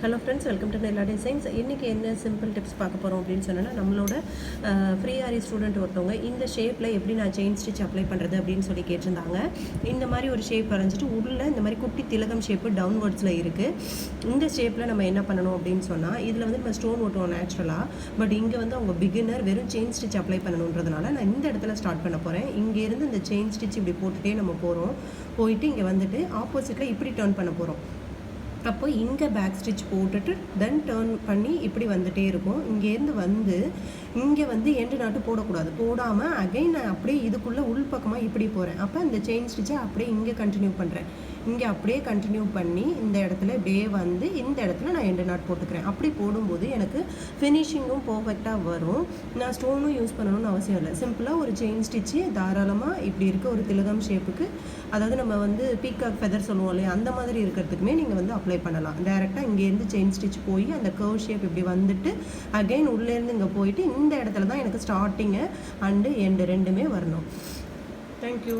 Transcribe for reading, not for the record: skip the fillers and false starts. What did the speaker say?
Hello friends, welcome to Nella designs. இன்றைக்கி என்ன simple tips பார்க்க போகிறோம் அப்படின்னு சொன்னால், நம்மளோட ஃப்ரீ ஆரி ஸ்டூடெண்ட் ஒருத்தவங்க இந்த ஷேப்பில் எப்படி நான் செயின் ஸ்டிச் அப்ளை பண்ணுறது அப்படின்னு சொல்லி கேட்டிருந்தாங்க. இந்த மாதிரி ஒரு ஷேப் வரைஞ்சிட்டு உள்ள இந்த மாதிரி குட்டி திலகம் ஷேப்பு டவுன்வர்ட்ஸில் இருக்குது. இந்த ஷேப்பில் நம்ம என்ன பண்ணணும் அப்படின்னு சொன்னால், இதில் வந்து நம்ம ஸ்டோன் ஓட்டுவோம் நேச்சுரலாக. பட் இங்கே வந்து அவங்க பிகினர் வெறும் செயின் ஸ்டிச் அப்ளை பண்ணணுன்றதுனால நான் இந்த இடத்துல ஸ்டார்ட் பண்ண போகிறேன். இங்கேருந்து இந்த செயின் ஸ்டிச் இப்படி போட்டுகிட்டே நம்ம போயிட்டு இங்கே வந்துட்டு ஆப்போசிட்டில் இப்படி டர்ன் பண்ண போகிறோம். அப்போ இங்கே பேக் ஸ்டிச் போட்டுட்டு தென் டர்ன் பண்ணி இப்படி வந்துகிட்டே இருக்கும். இங்கேருந்து வந்து இங்கே வந்து எண்டு நாட்டு போடக்கூடாது. போடாமல் அகைன் நான் அப்படியே இதுக்குள்ளே உள்பக்கமாக இப்படி போகிறேன். அப்போ இந்த செயின் ஸ்டிச்சை அப்படியே இங்கே கண்டினியூ பண்ணுறேன். இங்கே அப்படியே கண்டினியூ பண்ணி இந்த இடத்துல இப்படியே வந்து இந்த இடத்துல நான் எண்டு நாட் போட்டுக்கிறேன். அப்படி போடும்போது எனக்கு ஃபினிஷிங்கும் பர்ஃபெக்டாக வரும். நான் ஸ்டோனும் யூஸ் பண்ணணும்னு அவசியம் இல்லை. சிம்பிளாக ஒரு செயின் ஸ்டிச்சு தாராளமாக இப்படி இருக்க ஒரு திலகம் ஷேப்புக்கு, அதாவது நம்ம வந்து பீகாக் ஃபெதர் சொல்லுவோம் இல்லையா, அந்த மாதிரி இருக்கிறதுக்குமே நீங்கள் வந்து அப்ளை பண்ணலாம். டேரெக்டாக இங்கேருந்து செயின் ஸ்டிச் போய் அந்த கர்வ் ஷேப் இப்படி வந்துட்டு அகைன் உள்ளேருந்து இங்கே போயிட்டு இந்த இடத்துல தான் எனக்கு ஸ்டார்டிங்கு அண்டு எண்டு ரெண்டுமே வரணும். தேங்க்யூ.